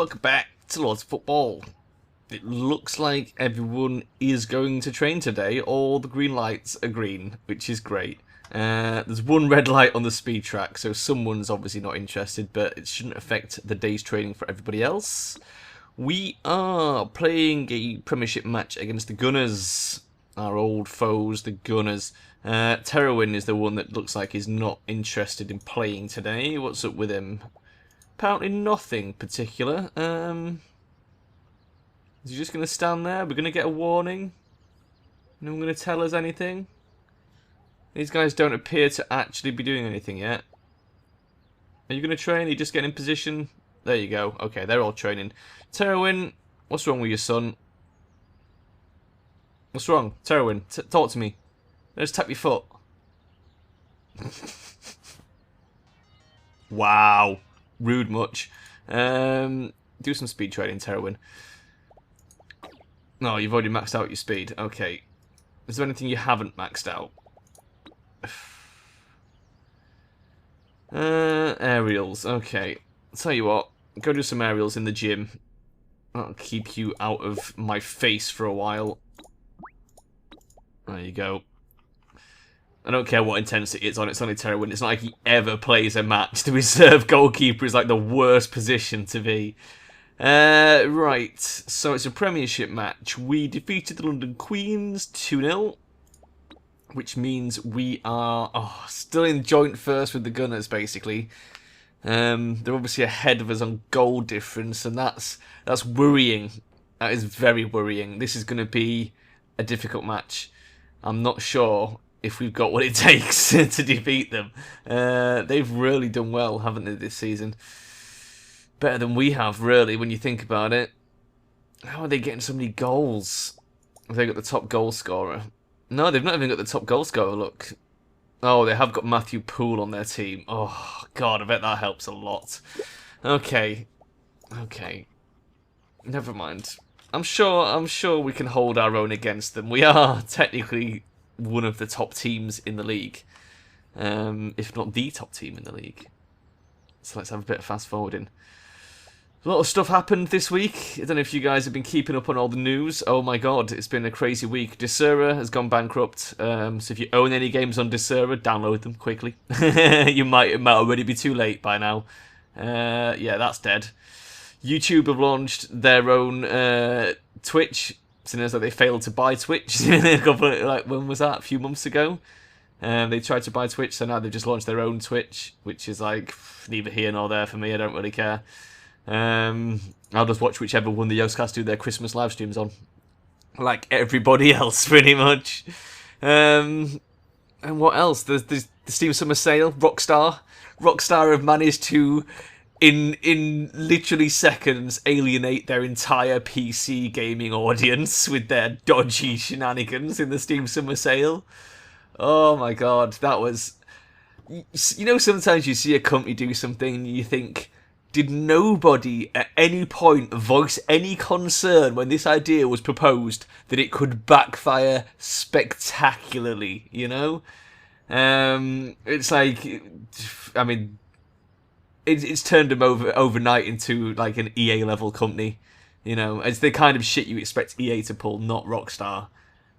welcome back to Lords of Football. It looks like everyone is going to train today. All the green lights are green, which is great. There's one red light on the speed track, so someone's obviously not interested, but it shouldn't affect the day's training for everybody else. We are playing a Premiership match against the Gunners, our old foes, the Gunners. Charon is the one that looks like he's not interested in playing today. What's up with him? Apparently nothing particular. Is he just going to stand there? We're going to get a warning? No one going to tell us anything? These guys don't appear to actually be doing anything yet. Are you going to train? Are you just getting in position? There you go. Okay, they're all training. Charon, what's wrong with your son? What's wrong? Charon, talk to me. Just tap your foot. Wow. Rude much. Do some speed training, Charon. No, you've already maxed out your speed. Okay. Is there anything you haven't maxed out? Aerials. Okay. I'll tell you what. Go do some aerials in the gym. That'll keep you out of my face for a while. There you go. I don't care what intensity it's on. It's only Charon. It's not like he ever plays a match. The reserve goalkeeper is like the worst position to be. Right, so it's a Premiership match. We defeated the London Queens 2-0, which means we are still in joint first with the Gunners, basically. They're obviously ahead of us on goal difference, and that's worrying. That is very worrying. This is going to be a difficult match. I'm not sure if we've got what it takes to defeat them. They've really done well, haven't they, this season? Better than we have, really, when you think about it. How are they getting so many goals? Have they got the top goal scorer? No, they've not even got the top goal scorer, look. Oh, they have got Matthew Poole on their team. Oh, God, I bet that helps a lot. Okay. Okay. Never mind. I'm sure we can hold our own against them. We are technically one of the top teams in the league. If not the top team in the league. So let's have a bit of fast forwarding. A lot of stuff happened this week. I don't know if you guys have been keeping up on all the news. Oh my god, it's been a crazy week. Desura has gone bankrupt. So if you own any games on Desura, download them quickly. It might already be too late by now. Yeah, that's dead. YouTube have launched their own Twitch, seeing as though they failed to buy Twitch. When was that? A few months ago. They tried to buy Twitch, so now they've just launched their own Twitch, which is like neither here nor there for me. I don't really care. I'll just watch whichever one the Yoscast do their Christmas live streams on, like everybody else, pretty much. And what else? There's the Steam Summer Sale. Rockstar have managed to, in literally seconds, alienate their entire PC gaming audience with their dodgy shenanigans in the Steam Summer Sale. Oh my god, that was... You know, sometimes you see a company do something and you think, did nobody at any point voice any concern when this idea was proposed that it could backfire spectacularly, you know? It's like, I mean, it's turned them overnight into like an EA level company, you know? It's the kind of shit you expect EA to pull, not Rockstar.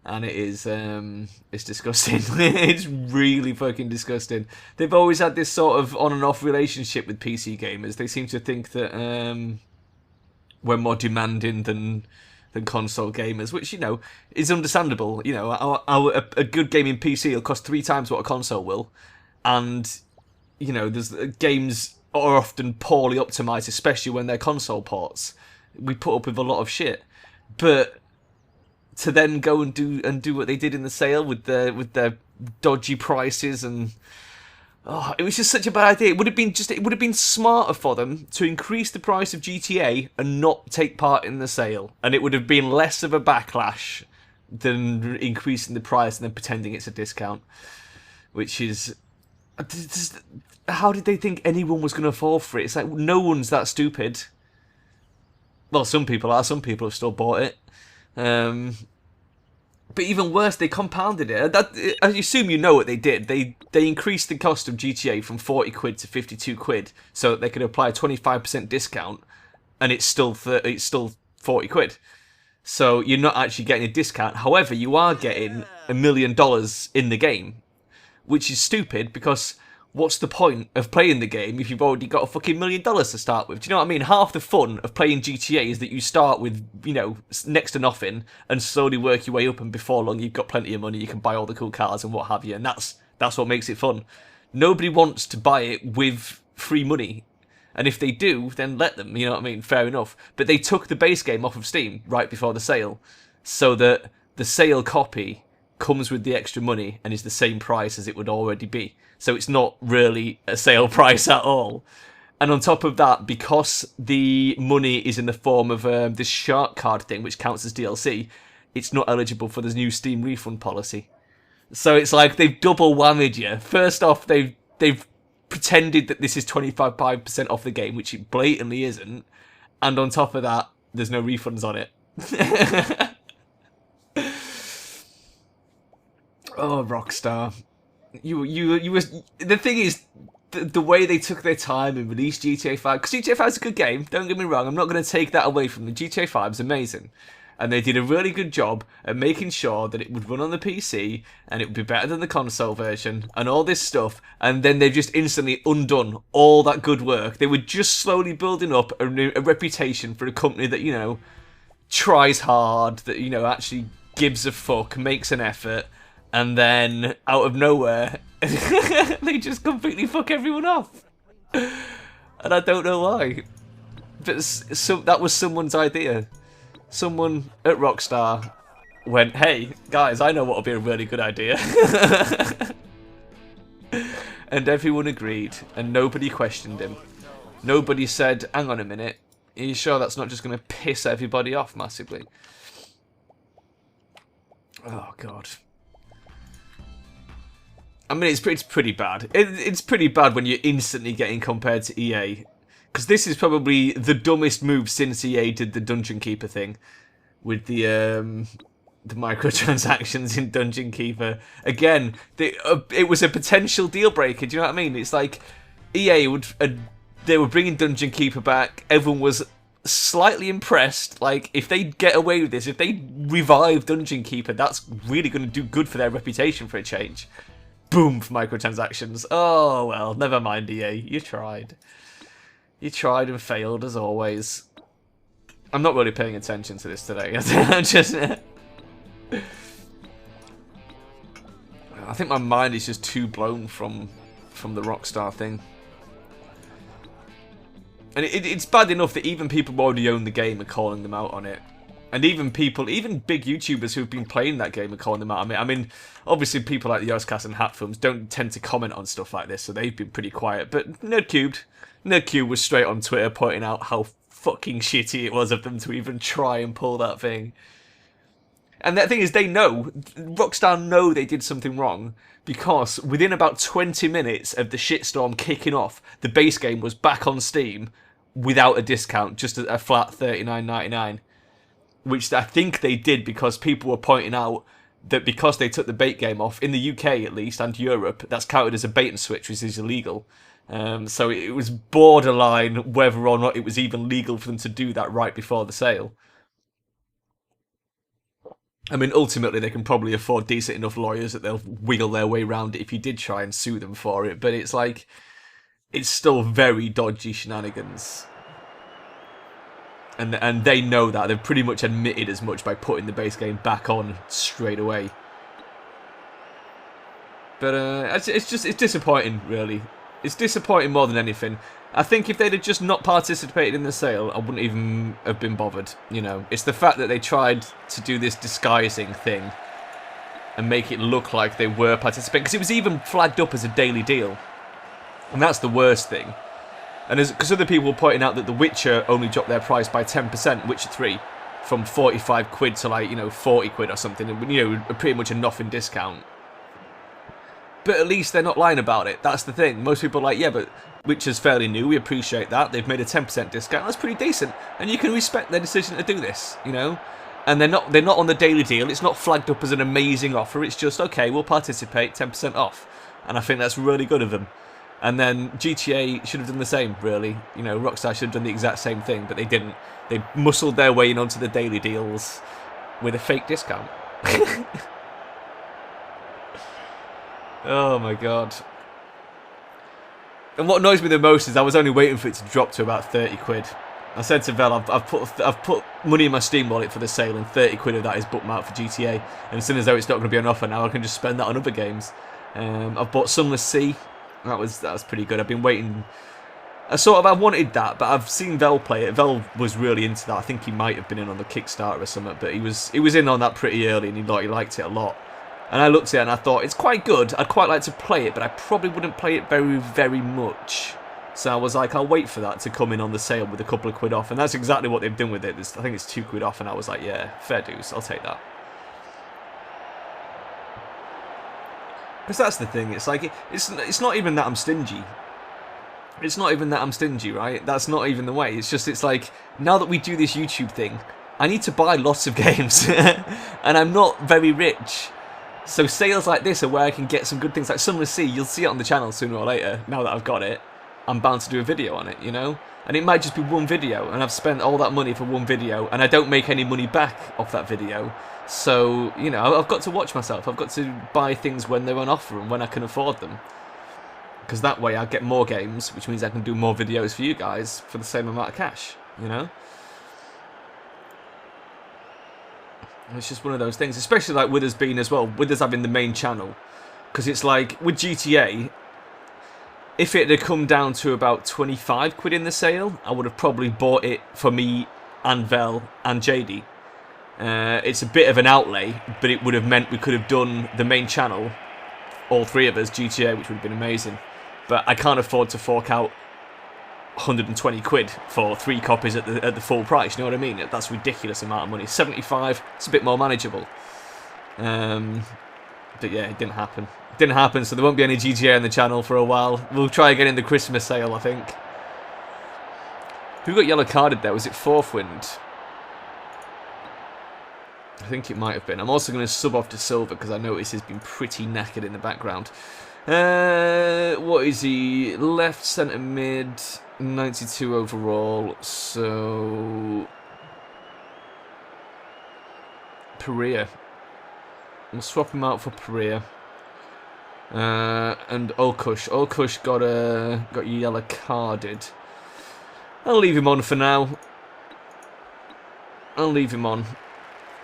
And it is, it's disgusting. It's really fucking disgusting. They've always had this sort of on and off relationship with PC gamers. They seem to think that we're more demanding than console gamers, which, you know, is understandable. You know, a good gaming PC will cost 3 times what a console will. And, you know, there's games are often poorly optimized, especially when they're console ports. We put up with a lot of shit. But to then go and do what they did in the sale with their dodgy prices, and it was just such a bad idea. It would have been smarter for them to increase the price of GTA and not take part in the sale, and it would have been less of a backlash than increasing the price and then pretending it's a discount. Which is, how did they think anyone was going to fall for it? It's like, no one's that stupid. Well, some people are. Some people have still bought it. But even worse, they compounded it. I assume you know what they did. They increased the cost of GTA from 40 quid to 52 quid so that they could apply a 25% discount and it's still 40 quid. So you're not actually getting a discount. However, you are getting $1 million in the game, which is stupid because what's the point of playing the game if you've already got a fucking $1 million to start with? Do you know what I mean? Half the fun of playing GTA is that you start with, you know, next to nothing and slowly work your way up, and before long you've got plenty of money, you can buy all the cool cars and what have you, and that's what makes it fun. Nobody wants to buy it with free money, and if they do, then let them, you know what I mean? Fair enough. But they took the base game off of Steam right before the sale, so that the sale copy comes with the extra money and is the same price as it would already be. So it's not really a sale price at all. And on top of that, because the money is in the form of this shark card thing, which counts as DLC, it's not eligible for the new Steam refund policy. So it's like they've double whammied you. First off, they've pretended that this is 25% off the game, which it blatantly isn't. And on top of that, there's no refunds on it. Oh, Rockstar. You was the thing is the way they took their time and released GTA 5, because GTA 5 is a good game, don't get me wrong, I'm not going to take that away from them. GTA 5 is amazing, and they did a really good job at making sure that it would run on the PC and it would be better than the console version and all this stuff, and then they've just instantly undone all that good work. They were just slowly building up a reputation for a company that, you know, tries hard, that, you know, actually gives a fuck, makes an effort. And then, out of nowhere, they just completely fuck everyone off. And I don't know why. But that was someone's idea. Someone at Rockstar went, hey, guys, I know what would be a really good idea. And everyone agreed, and nobody questioned him. Nobody said, hang on a minute, are you sure that's not just going to piss everybody off massively? Oh, God. I mean, it's pretty bad. It's pretty bad when you're instantly getting compared to EA. Because this is probably the dumbest move since EA did the Dungeon Keeper thing. With the microtransactions in Dungeon Keeper. Again, it was a potential deal breaker. Do you know what I mean? It's like EA they were bringing Dungeon Keeper back. Everyone was slightly impressed. Like, if they get away with this, if they revive Dungeon Keeper, that's really going to do good for their reputation for a change. Boom, for microtransactions. Oh, well, never mind, EA. You tried. You tried and failed, as always. I'm not really paying attention to this today. I think my mind is just too blown from the Rockstar thing. And it's bad enough that even people who already own the game are calling them out on it. And even big YouTubers who've been playing that game are calling them out. I mean, obviously people like the Yoscast and Hatfilms don't tend to comment on stuff like this, so they've been pretty quiet. But Nerdcube was straight on Twitter pointing out how fucking shitty it was of them to even try and pull that thing. And the thing is, Rockstar know they did something wrong, because within about 20 minutes of the shitstorm kicking off, the base game was back on Steam without a discount, just a flat $39.99. Which I think they did because people were pointing out that because they took the bait game off, in the UK at least, and Europe, that's counted as a bait and switch, which is illegal. So it was borderline whether or not it was even legal for them to do that right before the sale. I mean, ultimately, they can probably afford decent enough lawyers that they'll wiggle their way around it if you did try and sue them for it. But it's like, it's still very dodgy shenanigans. And they know that. They've pretty much admitted as much by putting the base game back on straight away. But it's disappointing, really. It's disappointing more than anything. I think if they'd have just not participated in the sale, I wouldn't even have been bothered. You know, it's the fact that they tried to do this disguising thing and make it look like they were participating, because it was even flagged up as a daily deal, and that's the worst thing. And because other people were pointing out that The Witcher only dropped their price by 10%, Witcher 3, from 45 quid to, like, 40 quid or something, and, pretty much a nothing discount. But at least they're not lying about it. That's the thing. Most people are like, yeah, but Witcher's fairly new, we appreciate that. They've made a 10% discount. That's pretty decent. And you can respect their decision to do this, And they're not on the daily deal. It's not flagged up as an amazing offer. It's just, okay, we'll participate, 10% off. And I think that's really good of them. And then GTA should have done the same, really. You know, Rockstar should have done the exact same thing, but they didn't. They muscled their way in onto the daily deals with a fake discount. Oh my god. And what annoys me the most is I was only waiting for it to drop to about 30 quid. I said to Vel, I've put money in my Steam wallet for the sale, and 30 quid of that is bookmarked for GTA. And as soon as though it's not going to be on offer now, I can just spend that on other games. I've bought Sunless Sea. That was pretty good. I've been waiting. I wanted that, but I've seen Vel play it. Vel was really into that. I think he might have been in on the Kickstarter or something, but he was in on that pretty early, and he liked it a lot. And I looked at it and I thought, it's quite good. I'd quite like to play it, but I probably wouldn't play it very, very much. So I was like, I'll wait for that to come in on the sale with a couple of quid off. And that's exactly what they've done with it. I think it's 2 quid off, and I was like, yeah, fair dues, I'll take that. Because that's the thing, it's like, it's not even that I'm stingy. It's not even that I'm stingy, right? That's not even the way. It's like, now that we do this YouTube thing, I need to buy lots of games. And I'm not very rich. So sales like this are where I can get some good things. Like Sunless Sea, you'll see it on the channel sooner or later. Now that I've got it, I'm bound to do a video on it, you know? And it might just be one video, and I've spent all that money for one video, and I don't make any money back off that video. So, you know, I've got to watch myself. I've got to buy things when they're on offer and when I can afford them. Because that way I get more games, which means I can do more videos for you guys for the same amount of cash, you know? It's just one of those things, especially like with us being as well, with us having the main channel. Because it's like, with GTA, if it had come down to about 25 quid in the sale, I would have probably bought it for me and Vel and JD. It's a bit of an outlay, but it would have meant we could have done the main channel, all three of us, GTA, which would have been amazing. But I can't afford to fork out 120 quid for 3 copies at the full price, you know what I mean? That's a ridiculous amount of money. 75, it's a bit more manageable. But yeah, it didn't happen. It didn't happen, so there won't be any GTA on the channel for a while. We'll try again in the Christmas sale, I think. Who got yellow carded there? Was it Fourth Wind? I think it might have been. I'm also going to sub off to Silver because I notice he's been pretty knackered in the background. What is he? Left centre mid, 92 overall. So Perea. We'll swap him out for Perea. And Olkush. Olkush got yellow carded. I'll leave him on for now. I'll leave him on.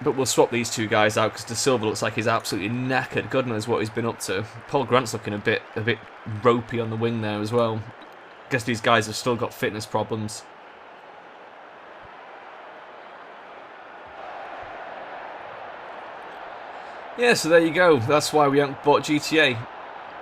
But we'll swap these two guys out because De Silva looks like he's absolutely knackered. God knows what he's been up to. Paul Grant's looking a bit ropey on the wing there as well. Guess these guys have still got fitness problems. Yeah, so there you go. That's why we haven't bought GTA.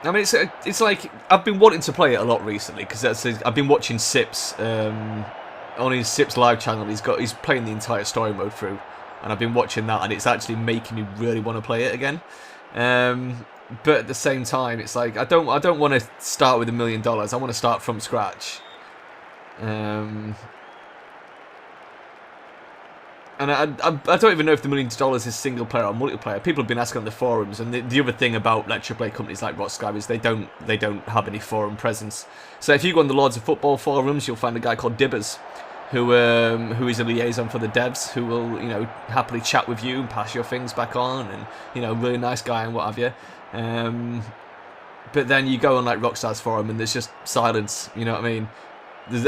I mean, it's like I've been wanting to play it a lot recently because I've been watching Sips on his Sips live channel. He's playing the entire story mode through. And I've been watching that, and it's actually making me really want to play it again. But at the same time, it's like I don't want to start with $1 million. I want to start from scratch. And I don't even know if the $1 million is single player or multiplayer. People have been asking on the forums, and the other thing about like AAA companies like Rockstar is they don't have any forum presence. So if you go on the Lords of Football forums, you'll find a guy called Dibbers, who is a liaison for the devs, who will, you know, happily chat with you and pass your things back on, and, you know, really nice guy and what have you. But then you go on like Rockstar's forum and there's just silence, you know what I mean?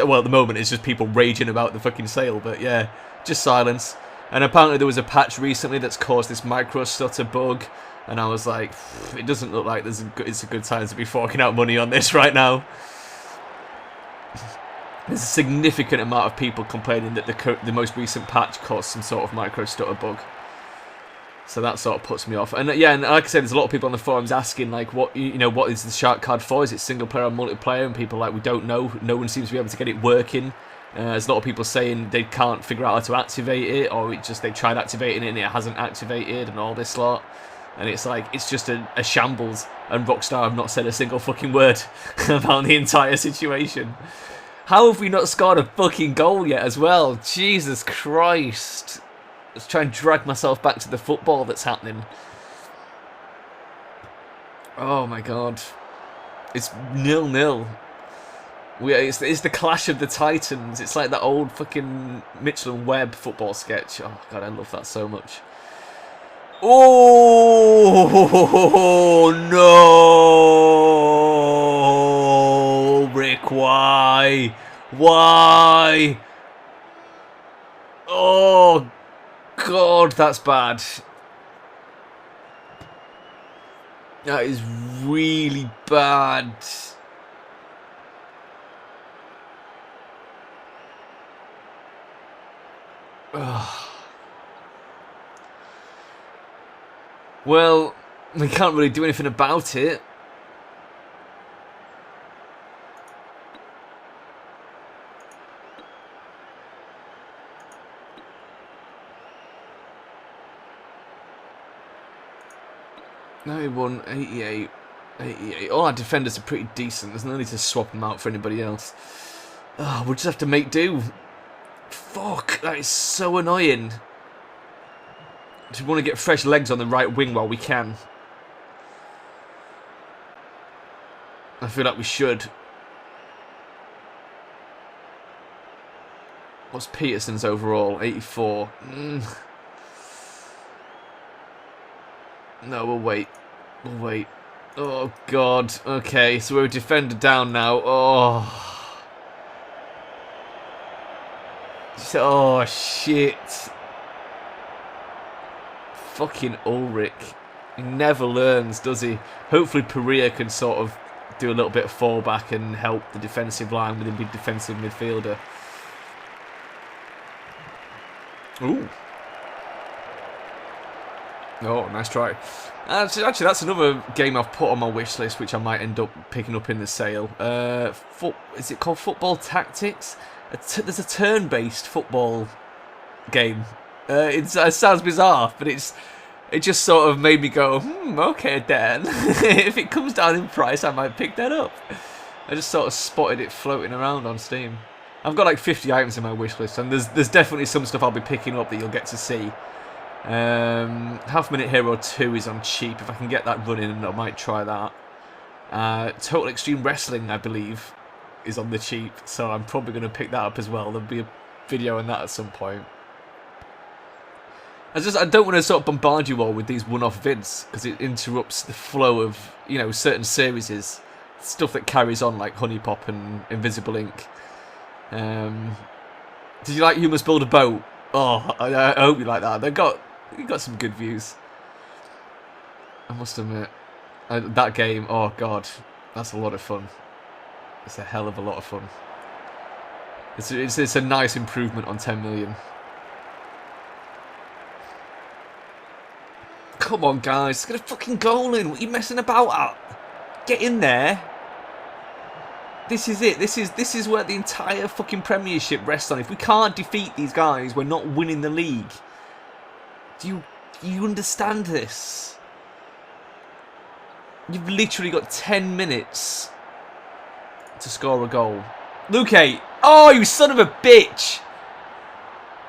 Well, at the moment it's just people raging about the fucking sale, but yeah, just silence. And apparently there was a patch recently that's caused this micro stutter bug, and I was like, it doesn't look like it's a good time to be forking out money on this right now. There's a significant amount of people complaining that the most recent patch caused some sort of micro stutter bug. So that sort of puts me off. And yeah, and like I said, there's a lot of people on the forums asking like, what is the shark card for? Is it single player or multiplayer? And people are like, we don't know. No one seems to be able to get it working. There's a lot of people saying they can't figure out how to activate it, or they tried activating it and it hasn't activated, and all this lot. And it's like, it's just a shambles. And Rockstar have not said a single fucking word about the entire situation. How have we not scored a fucking goal yet as well? Jesus Christ. Let's try and drag myself back to the football that's happening. Oh my god. It's 0-0. It's the clash of the titans. It's like that old fucking Mitchell and Webb football sketch. Oh god, I love that so much. Oh no, Rick! Why? Why? Oh god, that's bad. That is really bad. Ugh. Well, we can't really do anything about it. No, he won 88. 88. All our defenders are pretty decent. There's no need to swap them out for anybody else. Oh, we'll just have to make do. Fuck, that is so annoying. We want to get fresh legs on the right wing while we can. I feel like we should. What's Peterson's overall? 84. No, we'll wait. We'll wait. Oh, God. Okay, so we're a defender down now. Oh. Oh, shit. Fucking Ulrich. He never learns, does he? Hopefully Perea can sort of do a little bit of fallback and help the defensive line with a big defensive midfielder. Ooh. Oh, nice try. Actually, that's another game I've put on my wish list, which I might end up picking up in the sale. Is it called Football Tactics? There's a turn-based football game. It sounds bizarre, but it just sort of made me go, okay, Dan. If it comes down in price, I might pick that up. I just sort of spotted it floating around on Steam. I've got like 50 items in my wish list, and there's definitely some stuff I'll be picking up that you'll get to see. Half Minute Hero 2 is on cheap. If I can get that running, I might try that. Total Extreme Wrestling, I believe, is on the cheap, so I'm probably going to pick that up as well. There'll be a video on that at some point. I don't want to sort of bombard you all with these one-off vids, because it interrupts the flow of, certain series, stuff that carries on, like Honey Pop and Invisible Ink. Did you like You Must Build a Boat? Oh, I hope you like that. You got some good views. I must admit, that game. Oh god, that's a lot of fun. It's a hell of a lot of fun. It's a nice improvement on 10 million. Come on, guys, get a fucking goal in. What are you messing about at? Get in there. This is it. This is where the entire fucking Premiership rests on. If we can't defeat these guys, we're not winning the league. Do you understand this? You've literally got 10 minutes to score a goal. Luque! Oh, you son of a bitch!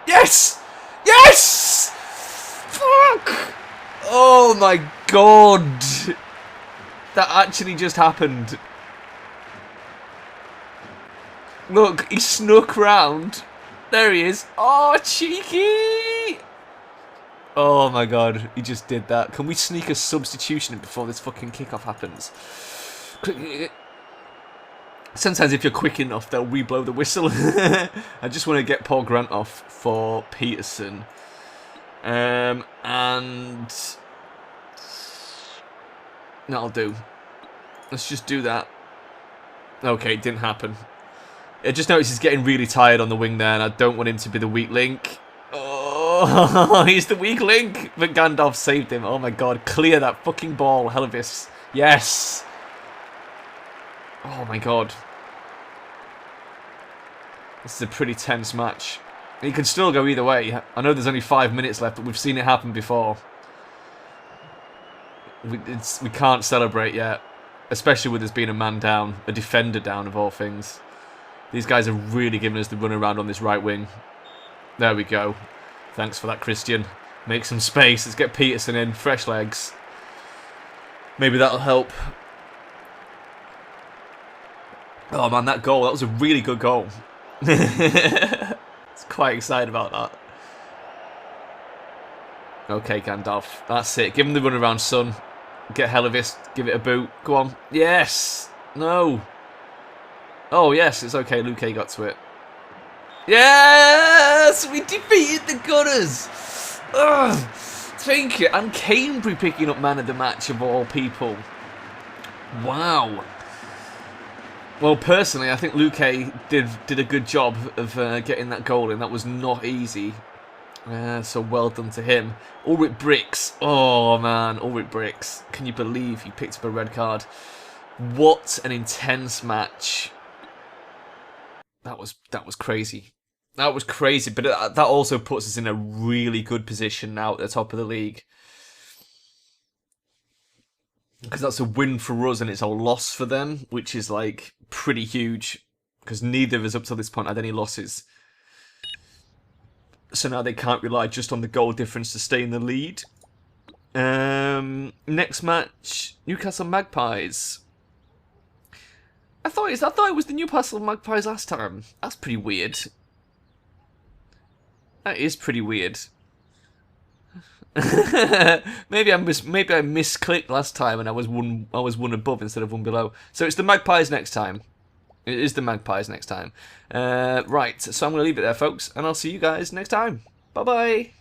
Yes! Yes! Fuck! Oh my god! That actually just happened. Look, he snuck round. There he is. Oh, cheeky! Oh my god, he just did that. Can we sneak a substitution in before this fucking kickoff happens? Sometimes if you're quick enough, they'll re-blow the whistle. I just want to get Paul Grant off for Peterson. And that'll do. Let's just do that. Okay, it didn't happen. I just noticed he's getting really tired on the wing there, and I don't want him to be the weak link. Oh, he's the weak link. But Gandalf saved him. Oh my god, clear that fucking ball, Helvis. Yes. Oh my god. This is a pretty tense match. It could still go either way. I know there's only 5 minutes left, but we've seen it happen before. We can't celebrate yet. Especially with us being a man down. A defender down, of all things. These guys are really giving us the run around on this right wing. There we go. Thanks for that, Christian. Make some space. Let's get Peterson in. Fresh legs. Maybe that'll help. Oh man, that goal, that was a really good goal. It's quite excited about that. Okay, Gandalf, that's it. Give him the run around, son. Get Helivis, give it a boot. Go on. Yes! No! Oh, yes, it's okay. Luke got to it. Yes! We defeated the Gunners! Ugh! Thank you. And Cambry picking up man of the match of all people. Wow. Well, personally, I think Luke did a good job of getting that goal in. That was not easy. So well done to him. Ulrich Bricks. Oh, man. Ulrich Bricks. Can you believe he picked up a red card? What an intense match. That was crazy. That was crazy, but that also puts us in a really good position now at the top of the league. Because that's a win for us and it's a loss for them, which is like pretty huge. Because neither of us up to this point had any losses. So now they can't rely just on the goal difference to stay in the lead. Next match, Newcastle Magpies. I thought it was the Newcastle Magpies last time. That's pretty weird. That is pretty weird. maybe I misclicked last time and I was one above instead of one below. So it's the Magpies next time. It is the Magpies next time. Right, so I'm going to leave it there, folks, and I'll see you guys next time. Bye-bye.